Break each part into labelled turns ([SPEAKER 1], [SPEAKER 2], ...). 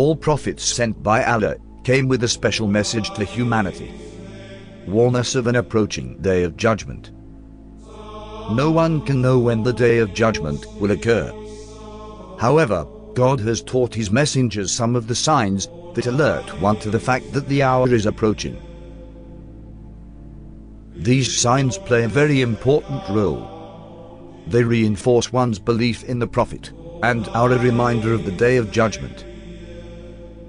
[SPEAKER 1] All prophets sent by Allah came with a special message to humanity. Warn us of an approaching day of judgment. No one can know when the day of judgment will occur. However, God has taught his messengers some of the signs that alert one to the fact that the hour is approaching. These signs play a very important role. They reinforce one's belief in the Prophet and are a reminder of the day of judgment.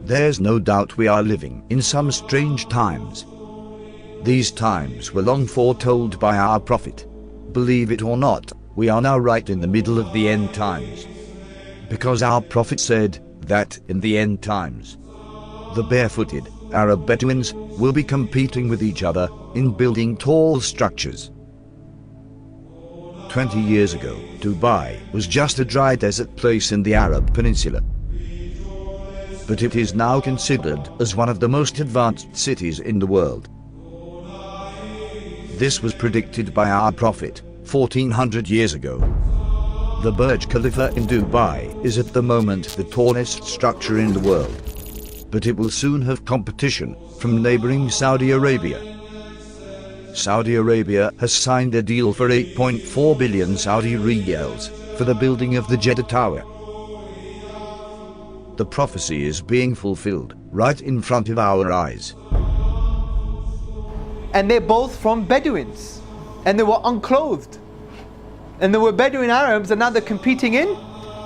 [SPEAKER 1] There's no doubt we are living in some strange times. These times were long foretold by our Prophet. Believe it or not, we are now right in the middle of the end times. Because our Prophet said that in the end times, the barefooted Arab Bedouins will be competing with each other in building tall structures. 20 years ago, Dubai was just a dry desert place in the Arab Peninsula. But it is now considered as one of the most advanced cities in the world. This was predicted by our Prophet 1400 years ago. The Burj Khalifa in Dubai is at the moment the tallest structure in the world. But it will soon have competition from neighboring Saudi Arabia. Saudi Arabia has signed a deal for 8.4 billion Saudi riyals for the building of the Jeddah Tower. The prophecy is being fulfilled right in front of our eyes.
[SPEAKER 2] And they're both from Bedouins, and they were unclothed, and there were Bedouin Arabs, and now they're competing in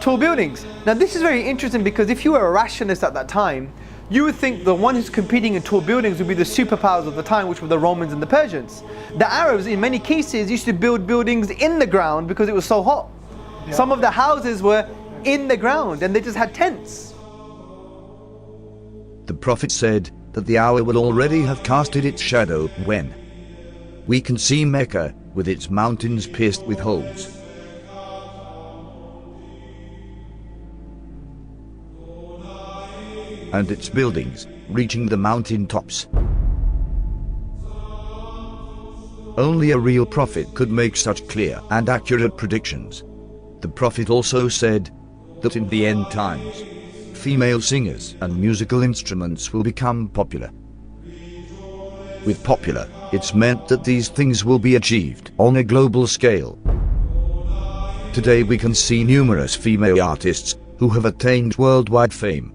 [SPEAKER 2] tall buildings. Now this is very interesting, because if you were a rationalist at that time, you would think the one who's competing in tall buildings would be the superpowers of the time, which were the Romans and the Persians. The Arabs, in many cases, used to build buildings in the ground because it was so hot. Yeah. Some of the houses were in the ground and they just had tents.
[SPEAKER 1] The Prophet said that the hour will already have casted its shadow when we can see Mecca with its mountains pierced with holes. And its buildings reaching the mountain tops. Only a real prophet could make such clear and accurate predictions. The Prophet also said that in the end times, female singers and musical instruments will become popular. With popular, it's meant that these things will be achieved on a global scale. Today we can see numerous female artists who have attained worldwide fame.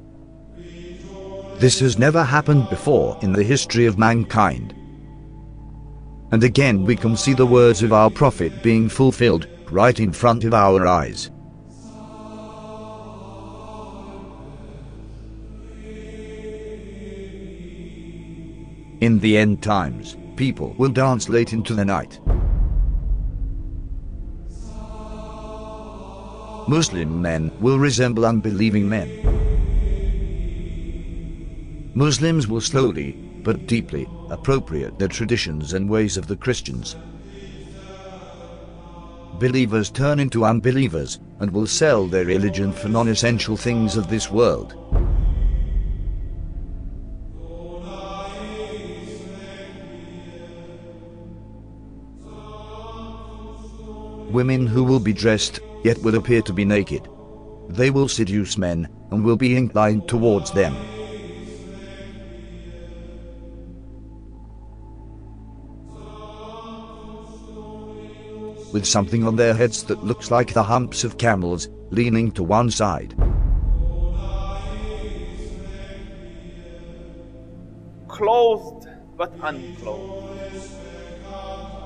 [SPEAKER 1] This has never happened before in the history of mankind. And again we can see the words of our Prophet being fulfilled right in front of our eyes. In the end times, people will dance late into the night. Muslim men will resemble unbelieving men. Muslims will slowly, but deeply, appropriate the traditions and ways of the Christians. Believers turn into unbelievers and will sell their religion for non-essential things of this world. Women who will be dressed, yet will appear to be naked. They will seduce men and will be inclined towards them. With something on their heads that looks like the humps of camels, leaning to one side.
[SPEAKER 3] Clothed but unclothed.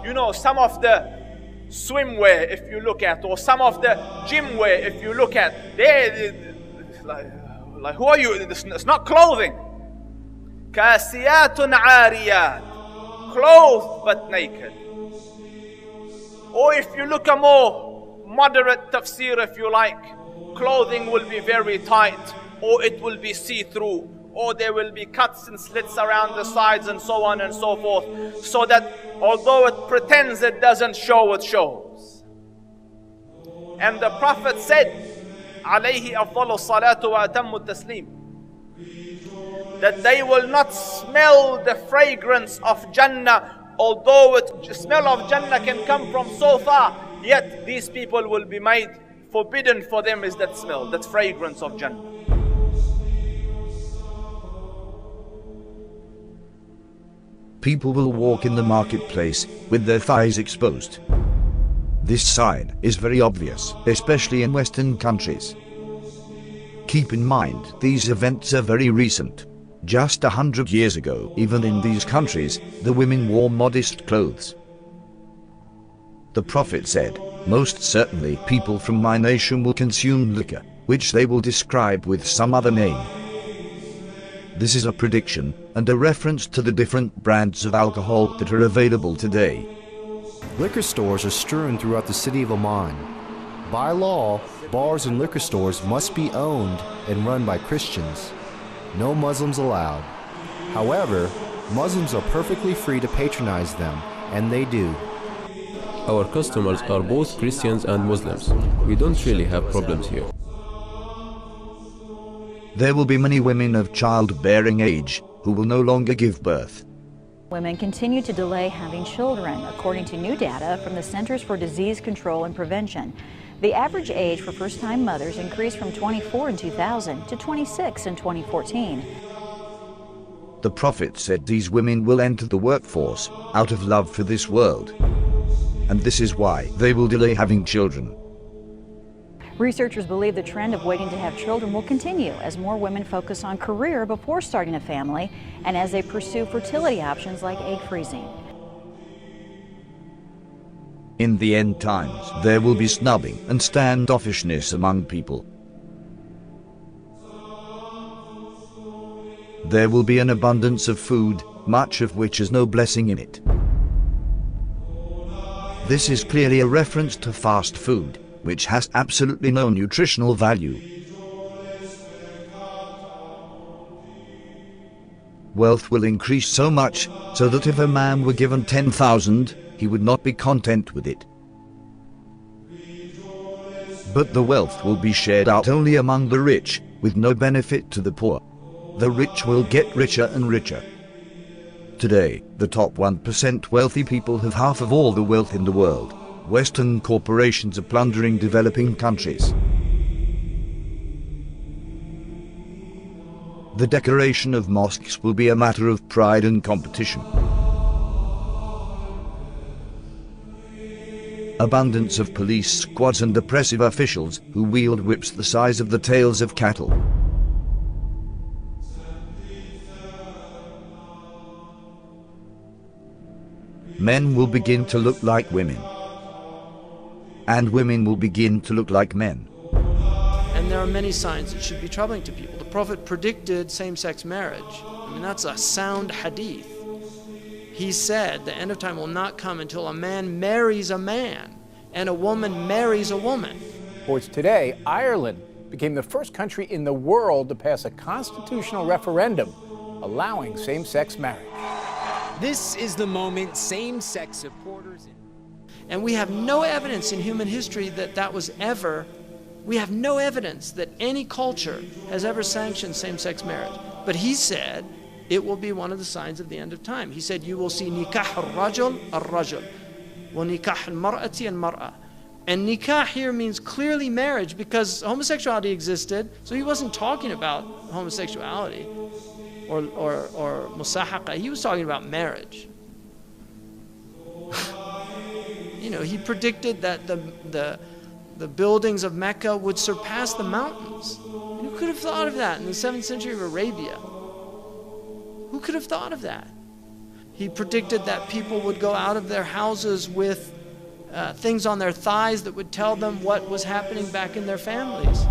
[SPEAKER 3] You know, some of the swimwear, if you look at, or some of the gym wear, if you look at, they like who are you? It's not clothing. Kasiyatun ariyat, clothed but naked. Or if you look a more moderate tafsir, if you like, clothing will be very tight, or it will be see-through, or there will be cuts and slits around the sides and so on and so forth, so that although it pretends it doesn't show, it shows. And the Prophet said, alayhi afdalu salatu wa atammu taslim, that they will not smell the fragrance of Jannah. Although the smell of Jannah can come from so far, yet these people will be made forbidden for them is that smell, that fragrance of Jannah.
[SPEAKER 1] people will walk in the marketplace with their thighs exposed. This sign is very obvious, especially in Western countries. Keep in mind, these events are very recent. Just 100 years ago, even in these countries, the women wore modest clothes. The Prophet said, "Most certainly people from my nation will consume liquor, which they will describe with some other name." This is a prediction and a reference to the different brands of alcohol that are available today.
[SPEAKER 4] Liquor stores are strewn throughout the city of Amman. By law, bars and liquor stores must be owned and run by Christians. No Muslims allowed. However, Muslims are perfectly free to patronize them, and they do.
[SPEAKER 5] Our customers are both Christians and Muslims. We don't really have problems here.
[SPEAKER 1] There will be many women of childbearing age who will no longer give birth.
[SPEAKER 6] Women continue to delay having children, according to new data from the Centers for Disease Control and Prevention. The average age for first-time mothers increased from 24 in 2000 to 26 in 2014.
[SPEAKER 1] The Prophet said these women will enter the workforce out of love for this world. And this is why they will delay having children.
[SPEAKER 6] Researchers believe the trend of waiting to have children will continue as more women focus on career before starting a family and as they pursue fertility options like egg freezing.
[SPEAKER 1] In the end times, there will be snubbing and standoffishness among people. There will be an abundance of food, much of which has no blessing in it. This is clearly a reference to fast food, which has absolutely no nutritional value. Wealth will increase so much so that if a man were given 10,000, he would not be content with it. But the wealth will be shared out only among the rich, with no benefit to the poor. The rich will get richer and richer. Today, the top 1% wealthy people have half of all the wealth in the world. Western corporations are plundering developing countries. The decoration of mosques will be a matter of pride and competition. Abundance of police squads and oppressive officials who wield whips the size of the tails of cattle. Men will begin to look like women. And women will begin to look like men.
[SPEAKER 7] And there are many signs that should be troubling to people. The Prophet predicted same-sex marriage. I mean, that's a sound hadith. He said the end of time will not come until a man marries a man and a woman marries a woman.
[SPEAKER 8] Sports today, Ireland became the first country in the world to pass a constitutional referendum allowing same-sex marriage.
[SPEAKER 9] This is the moment same-sex supporters...
[SPEAKER 7] And we have no evidence in human history that that was ever, we have no evidence that any culture has ever sanctioned same-sex marriage. But he said it will be one of the signs of the end of time. He said you will see nikah al-rajul al-rajul, wa nikah al-mar'ati al-mar'a. And nikah here means clearly marriage because homosexuality existed, so he wasn't talking about homosexuality or musahaqa. He was talking about marriage. You know, he predicted that the buildings of Mecca would surpass the mountains. Who could have thought of that in the 7th century of Arabia? Who could have thought of that? He predicted that people would go out of their houses with things on their thighs that would tell them what was happening back in their families.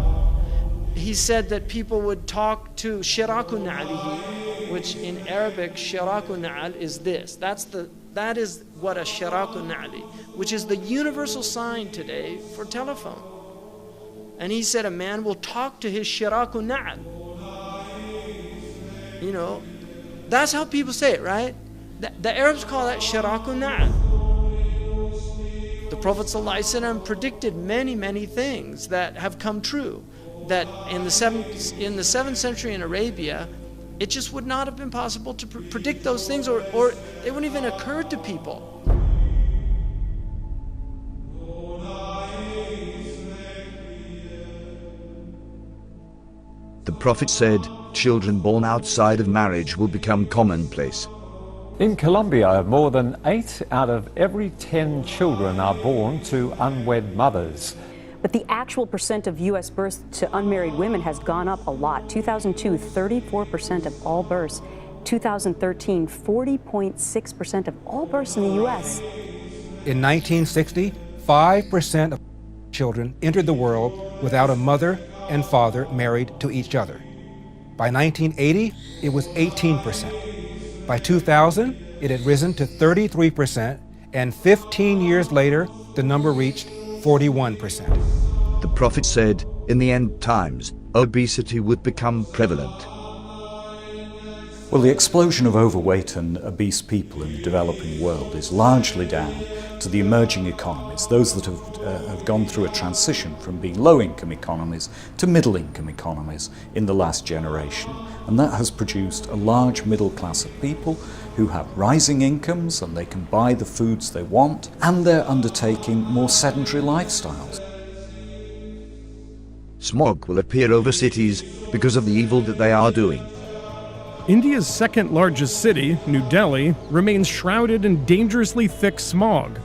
[SPEAKER 7] He said that people would talk to shiraku na'alihi, which in Arabic, shiraku na'al is this. That is what a shiraku na'ali, which is the universal sign today for telephone. And he said a man will talk to his shiraku na'al. You know, that's how people say it, right? The Arabs call that shiraku na'al. The Prophet ﷺ predicted many, many things that have come true. That in the 7th century in Arabia, it just would not have been possible to predict those things, or they wouldn't even occur to people.
[SPEAKER 1] The Prophet said, children born outside of marriage will become commonplace.
[SPEAKER 10] In Colombia, more than 8 out of every 10 children are born to unwed mothers.
[SPEAKER 11] But the actual percent of U.S. births to unmarried women has gone up a lot. 2002, 34% of all births. 2013, 40.6% of all births in the U.S.
[SPEAKER 12] In 1960, 5% of children entered the world without a mother and father married to each other. By 1980, it was 18%. By 2000, it had risen to 33%, and 15 years later, the number reached 41%.
[SPEAKER 1] The prophet said, in the end times, obesity would become prevalent.
[SPEAKER 13] Well, the explosion of overweight and obese people in the developing world is largely down to the emerging economies, those that have gone through a transition from being low-income economies to middle-income economies in the last generation. And that has produced a large middle class of people who have rising incomes and they can buy the foods they want, and they're undertaking more sedentary lifestyles.
[SPEAKER 1] Smog will appear over cities because of the evil that they are doing.
[SPEAKER 14] India's second largest city, New Delhi, remains shrouded in dangerously thick smog.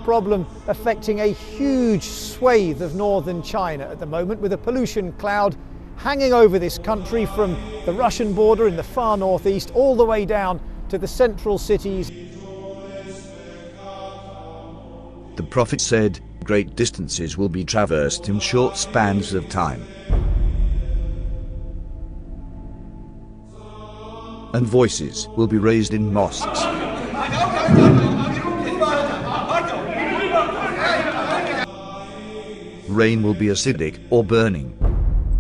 [SPEAKER 15] Problem affecting a huge swathe of northern China at the moment, with a pollution cloud hanging over this country from the Russian border in the far northeast all the way down to the central cities.
[SPEAKER 1] The prophet said, great distances will be traversed in short spans of time. And voices will be raised in mosques. Rain will be acidic or burning.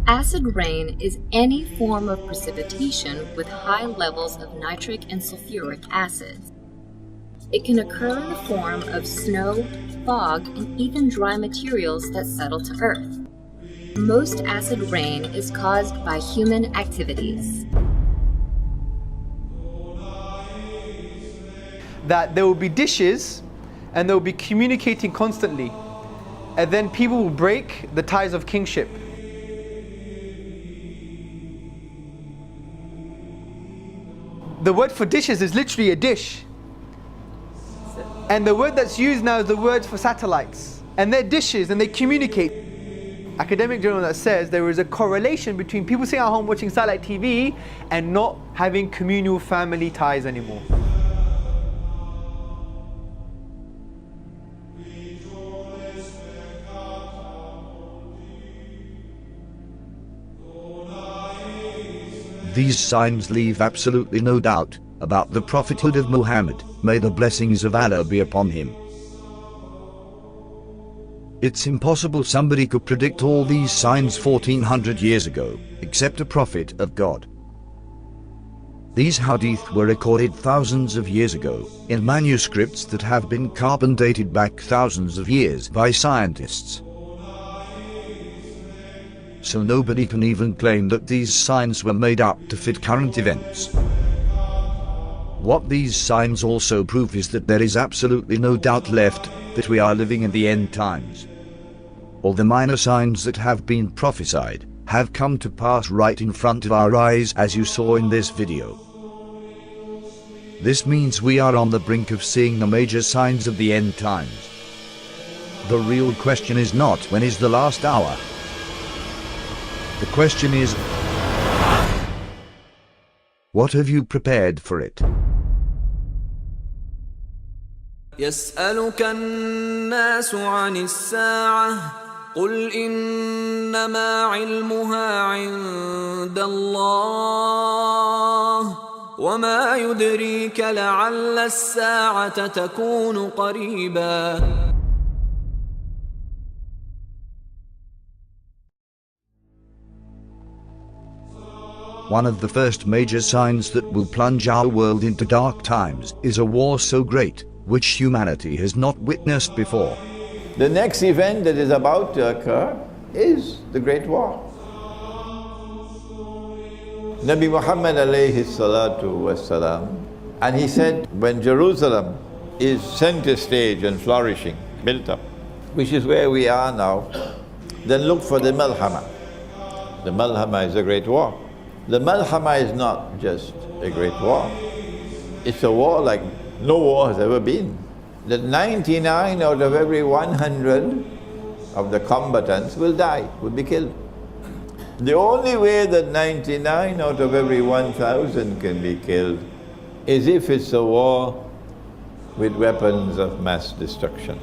[SPEAKER 16] Acid rain is any form of precipitation with high levels of nitric and sulfuric acids. It can occur in the form of snow, fog, and even dry materials that settle to earth. Most acid rain is caused by human activities.
[SPEAKER 2] That there will be dishes and they will be communicating constantly, and then people will break the ties of kingship. The word for dishes is literally a dish, and the word that's used now is the word for satellites, and they're dishes and they communicate. Academic journal that says there is a correlation between people sitting at home watching satellite TV and not having communal family ties anymore.
[SPEAKER 1] These signs leave absolutely no doubt about the prophethood of Muhammad. May the blessings of Allah be upon him. It's impossible somebody could predict all these signs 1400 years ago, except a prophet of God. These hadith were recorded thousands of years ago, in manuscripts that have been carbon dated back thousands of years by scientists. So nobody can even claim that these signs were made up to fit current events. What these signs also prove is that there is absolutely no doubt left that we are living in the end times. All the minor signs that have been prophesied have come to pass right in front of our eyes, as you saw in this video. This means we are on the brink of seeing the major signs of the end times. The real question is not when is the last hour. The question is, what have you prepared for it?
[SPEAKER 17] يسألك الناس عن الساعة قل إنما علمها عند الله وما يدريك لعل الساعة تكون قريبا.
[SPEAKER 1] One of the first major signs that will plunge our world into dark times is a war so great, which humanity has not witnessed before.
[SPEAKER 18] The next event that is about to occur is the Great War. Nabi Muhammad alayhi salatu wassalam, and he said, when Jerusalem is center stage and flourishing, built up, which is where we are now, then look for the Malhama. The Malhama is a great war. The Malhama is not just a great war. It's a war like no war has ever been. That 99 out of every 100 of the combatants will die, will be killed. The only way that 99 out of every 1,000 can be killed is if it's a war with weapons of mass destruction.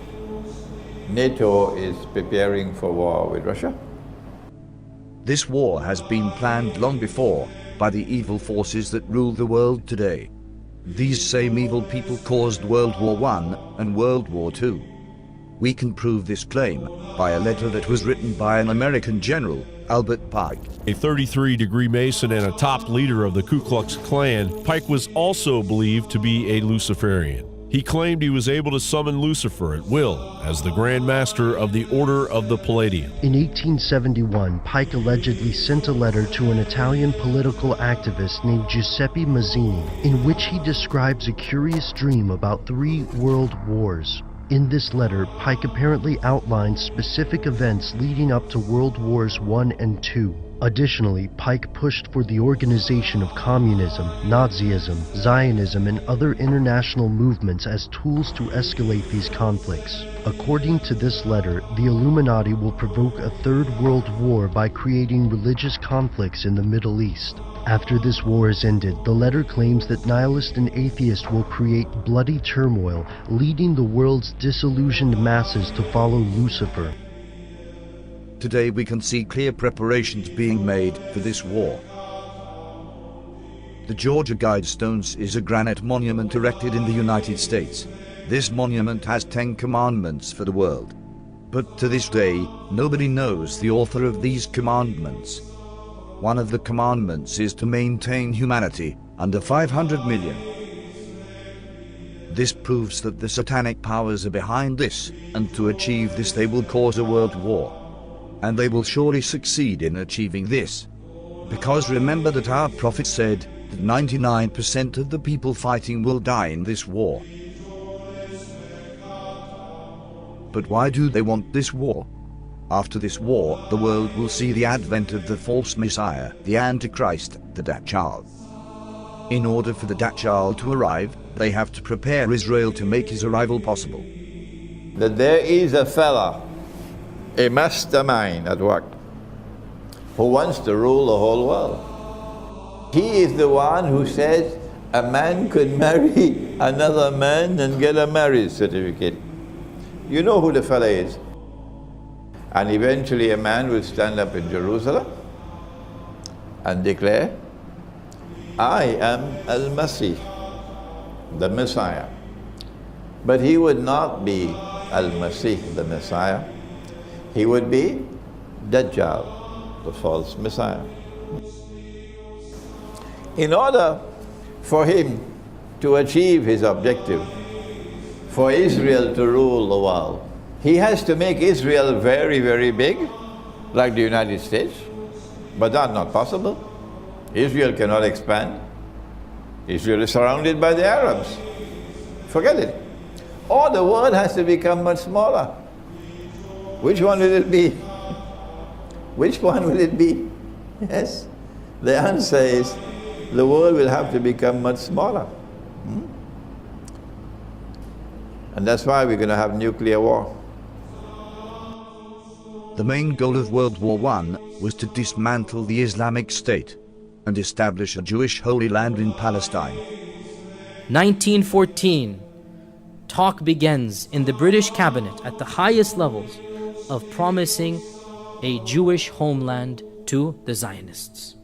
[SPEAKER 18] NATO is preparing for war with Russia.
[SPEAKER 1] This war has been planned long before by the evil forces that rule the world today. These same evil people caused World War I and World War II. We can prove this claim by a letter that was written by an American general, Albert Pike.
[SPEAKER 19] A 33-degree Mason and a top leader of the Ku Klux Klan, Pike was also believed to be a Luciferian. He claimed he was able to summon Lucifer at will as the Grand Master of the Order of the Palladium.
[SPEAKER 20] In 1871, Pike allegedly sent a letter to an Italian political activist named Giuseppe Mazzini, in which he describes a curious dream about 3 world wars. In this letter, Pike apparently outlines specific events leading up to World Wars I and II. Additionally, Pike pushed for the organization of communism, Nazism, Zionism, and other international movements as tools to escalate these conflicts. According to this letter, the Illuminati will provoke a third world war by creating religious conflicts in the Middle East. After this war is ended, the letter claims that nihilists and atheists will create bloody turmoil, leading the world's disillusioned masses to follow Lucifer.
[SPEAKER 1] Today we can see clear preparations being made for this war. The Georgia Guidestones is a granite monument erected in the United States. This monument has 10 commandments for the world. But to this day, nobody knows the author of these commandments. One of the commandments is to maintain humanity under 500 million. This proves that the satanic powers are behind this, and to achieve this they will cause a world war. And they will surely succeed in achieving this. Because remember that our prophet said that 99% of the people fighting will die in this war. But why do they want this war? After this war, the world will see the advent of the false Messiah, the Antichrist, the Dajjal. In order for the Dajjal to arrive, they have to prepare Israel to make his arrival possible.
[SPEAKER 18] That there is a fella, a mastermind at work, who wants to rule the whole world. He is the one who says a man could marry another man and get a marriage certificate. You know who the fella is. And eventually a man will stand up in Jerusalem and declare, I am Al-Masih, the Messiah. But he would not be Al-Masih, the Messiah. He would be Dajjal, the false Messiah. In order for him to achieve his objective, for Israel to rule the world, he has to make Israel very, very big, like the United States. But that's not possible. Israel cannot expand. Israel is surrounded by the Arabs. Forget it. Or the world has to become much smaller. Which one will it be? Which one will it be? Yes. The answer is the world will have to become much smaller. And that's why we're going to have nuclear war.
[SPEAKER 1] The main goal of World War I was to dismantle the Islamic State and establish a Jewish Holy Land in Palestine.
[SPEAKER 21] 1914, talk begins in the British cabinet at the highest levels of promising a Jewish homeland to the Zionists.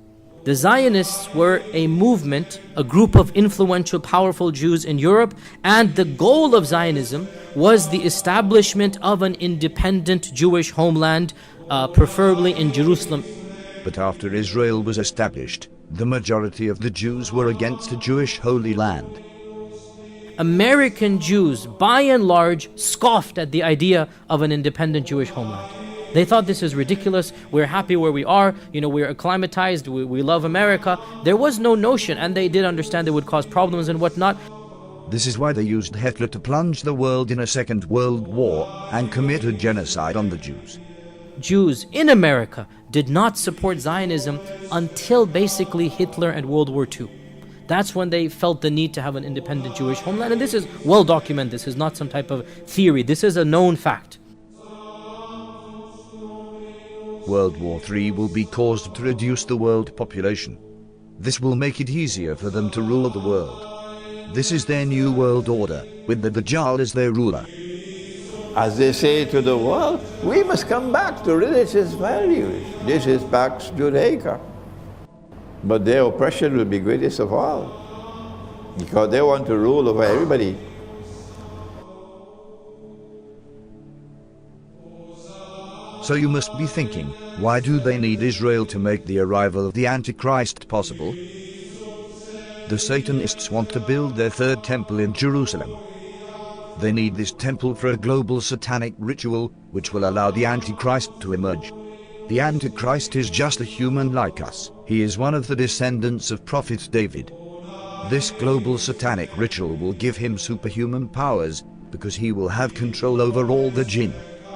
[SPEAKER 21] The Zionists were a movement, a group of influential, powerful Jews in Europe, and the goal of Zionism was the establishment of an independent Jewish homeland, preferably in Jerusalem.
[SPEAKER 1] But after Israel was established, the majority of the Jews were against a Jewish Holy Land.
[SPEAKER 21] American Jews, by and large, scoffed at the idea of an independent Jewish homeland. They thought this is ridiculous, we're happy where we are, we're acclimatized, we love America. There was no notion, and they did understand it would cause problems and whatnot.
[SPEAKER 1] This is why they used Hitler to plunge the world in a second world war and commit a genocide on the Jews.
[SPEAKER 21] Jews in America did not support Zionism until basically Hitler and World War II. That's when they felt the need to have an independent Jewish homeland. And this is well documented. This is not some type of theory. This is a known fact.
[SPEAKER 1] World War III will be caused to reduce the world population. This will make it easier for them to rule the world. This is their new world order, with the Dajjal as their ruler.
[SPEAKER 18] As they say to the world, we must come back to religious values. This is Pax Judaica. But their oppression will be greatest of all, because they want to rule over everybody.
[SPEAKER 1] So you must be thinking, why do they need Israel to make the arrival of the Antichrist possible? The Satanists want to build their third temple in Jerusalem. They need this temple for a global satanic ritual, which will allow the Antichrist to emerge. The Antichrist is just a human like us. He is one of the descendants of Prophet David. This global satanic ritual will give him superhuman powers, because he will have control over all the jinn,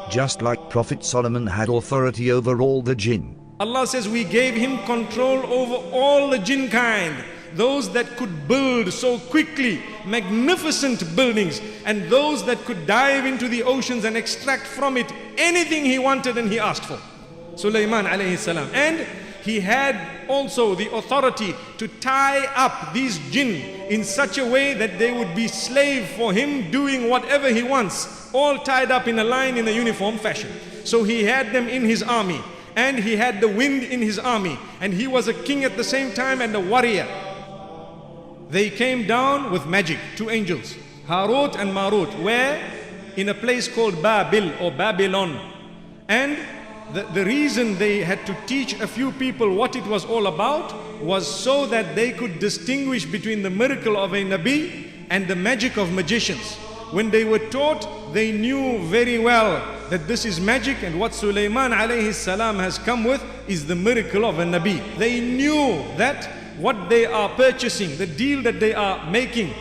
[SPEAKER 1] just like Prophet Solomon had authority over all the jinn.
[SPEAKER 3] Allah says we gave him control over all the jinn kind, those that could build so quickly magnificent buildings, and those that could dive into the oceans and extract from it anything he wanted and he asked for. Sulaiman alayhi salam. And he had also the authority to tie up these jinn in such a way that they would be slave for him, doing whatever he wants, all tied up in a line in a uniform fashion. So he had them in his army, and he had the wind in his army, and he was a king at the same time and a warrior. They came down with magic, two angels, Harut and Marut, where in a place called Babil or Babylon. And the reason they had to teach a few people what it was all about was so that they could distinguish between the miracle of a Nabi and the magic of magicians. When they were taught, they knew very well that this is magic, and what Sulaiman alayhi salam has come with is the miracle of a Nabi. They knew that what they are purchasing, the deal that they are making,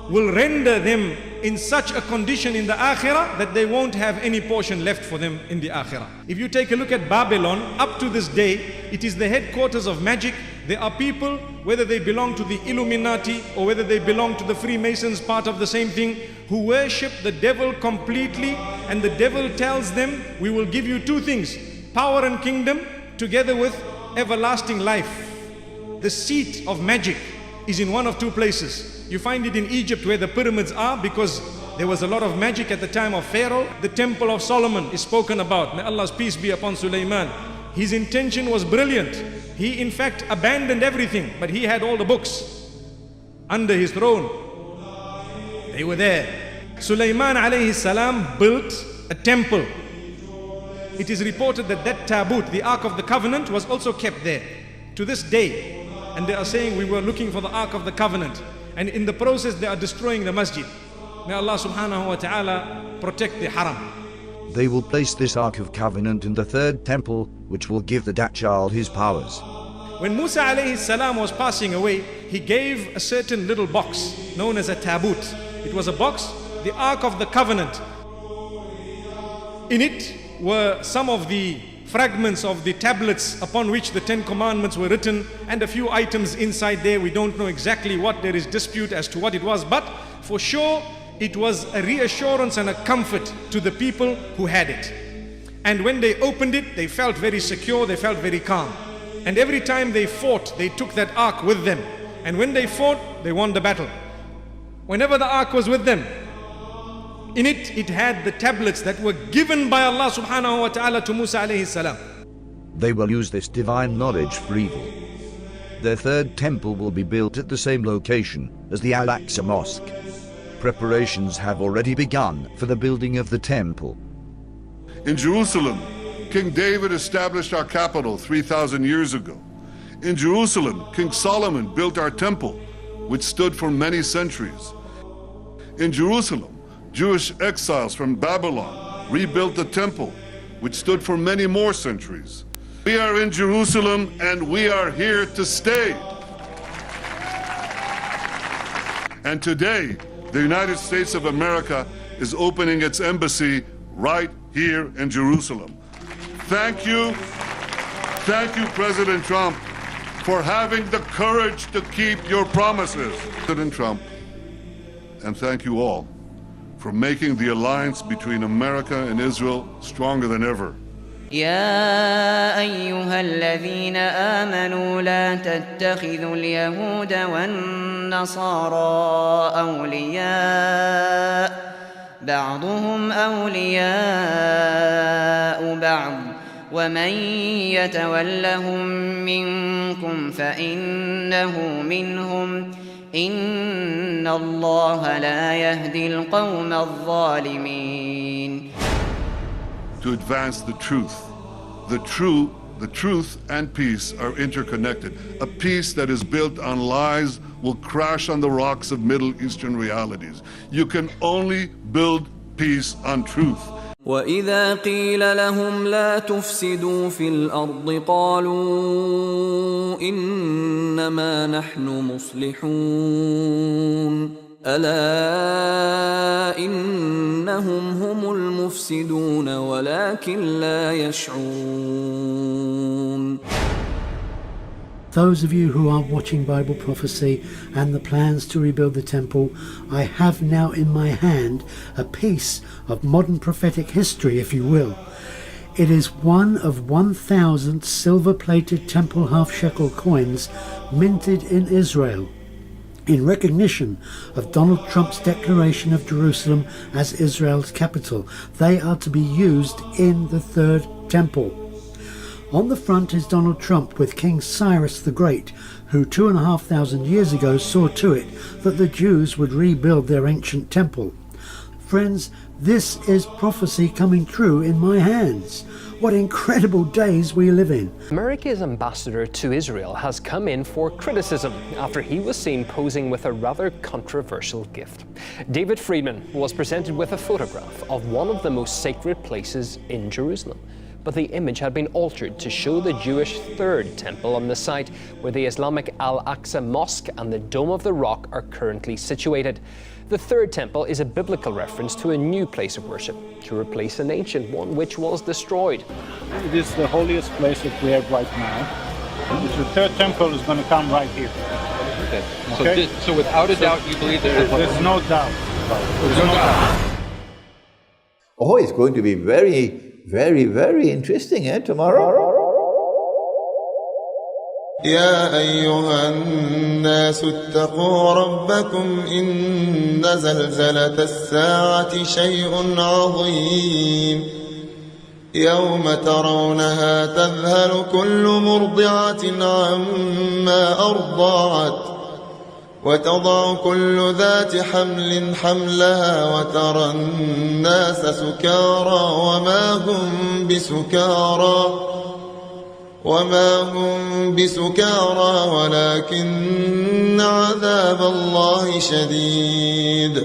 [SPEAKER 3] will render them in such a condition in the Akhirah that they won't have any portion left for them in the Akhirah. If you take a look at Babylon, up to this day, it is the headquarters of magic. There are people, whether they belong to the Illuminati or whether they belong to the Freemasons, part of the same thing, who worship the devil completely, and the devil tells them, we will give you two things, power and kingdom together with everlasting life. The seat of magic is in one of two places. You find it in Egypt, where the pyramids are, because there was a lot of magic at the time of Pharaoh. The temple of Solomon is spoken about. May Allah's peace be upon Sulaiman. His intention was brilliant. He in fact abandoned everything, but he had all the books under his throne. They were there. Sulaiman alayhi salam built a temple. It is reported that that tabut, the Ark of the Covenant, was also kept there to this day. And they are saying we were looking for the Ark of the Covenant, and in the process they are destroying the masjid. May Allah subhanahu wa ta'ala protect the haram.
[SPEAKER 1] They will place this Ark of Covenant in the third temple, which will give the Dajjal his powers.
[SPEAKER 3] When Musa alayhi salam was passing away, he gave a certain little box known as a tabut. It was a box, the Ark of the Covenant. In it were some of the fragments of the tablets upon which the 10 commandments were written, and a few items inside there. We don't know exactly what, there is dispute as to what it was, but for sure it was a reassurance and a comfort to the people who had it. And when they opened it, they felt very secure, they felt very calm. And every time they fought, they took that ark with them. And when they fought, they won the battle. Whenever the ark was with them, in it, it had the tablets that were given by Allah subhanahu wa ta'ala to Musa alayhi salam.
[SPEAKER 1] They will use this divine knowledge for evil. Their third temple will be built at the same location as the Al-Aqsa Mosque. Preparations have already begun for the building of the temple.
[SPEAKER 22] In Jerusalem, King David established our capital 3,000 years ago. In Jerusalem, King Solomon built our temple, which stood for many centuries. In Jerusalem, Jewish exiles from Babylon rebuilt the temple, which stood for many more centuries. We are in Jerusalem, and we are here to stay. And today, the United States of America is opening its embassy right here in Jerusalem. Thank you, President Trump, for having the courage to keep your promises. President Trump, and thank you all for making the alliance between America and Israel stronger than ever.
[SPEAKER 4] يا أيها الذين آمنوا لا تتخذوا اليهود والنصارى أولياء بعضهم أولياء بعض ومن يتولهم منكم فإنه منهم إن الله لا يهدي القوم الظالمين.
[SPEAKER 22] To advance the truth. The truth and peace are interconnected. A peace that is built on lies will crash on the rocks of Middle Eastern realities. You can only build peace on truth.
[SPEAKER 17] وإذا قيل لهم لا تفسدوا في الأرض قالوا إنما نحن مصلحون ألا إنهم هم المفسدون ولكن لا يشعرون.
[SPEAKER 5] Those of you who are watching Bible prophecy and the plans to rebuild the temple, I have now in my hand a piece of modern prophetic history, if you will. It is one of 1,000 silver-plated temple half-shekel coins minted in Israel in recognition of Donald Trump's declaration of Jerusalem as Israel's capital. They are to be used in the third temple. On the front is Donald Trump with King Cyrus the Great, who 2,500 years ago saw to it that the Jews would rebuild their ancient temple. Friends, this is prophecy coming true in my hands. What incredible days we live in.
[SPEAKER 23] America's ambassador to Israel has come in for criticism after he was seen posing with a rather controversial gift. David Friedman was presented with a photograph of one of the most sacred places in Jerusalem, but the image had been altered to show the Jewish third temple on the site where the Islamic Al-Aqsa Mosque and the Dome of the Rock are currently situated. The third temple is a biblical reference to a new place of worship, to replace an ancient one which was destroyed.
[SPEAKER 24] It is the holiest place that we have right now. The third temple is going to come right here. Okay?
[SPEAKER 25] So without a doubt, you believe there's
[SPEAKER 24] no doubt. There's no doubt.
[SPEAKER 18] Oh, it's going to be very, very, very interesting, tomorrow.
[SPEAKER 26] يا أيها الناس اتقوا ربكم إن زلزلة الساعة شيء عظيم يوم ترونها تذهل كل مرضعة عما أرضعت وتضع كل ذات حمل حملها وترى الناس سكارى وما هم بسكارى ولكن عذاب الله شديد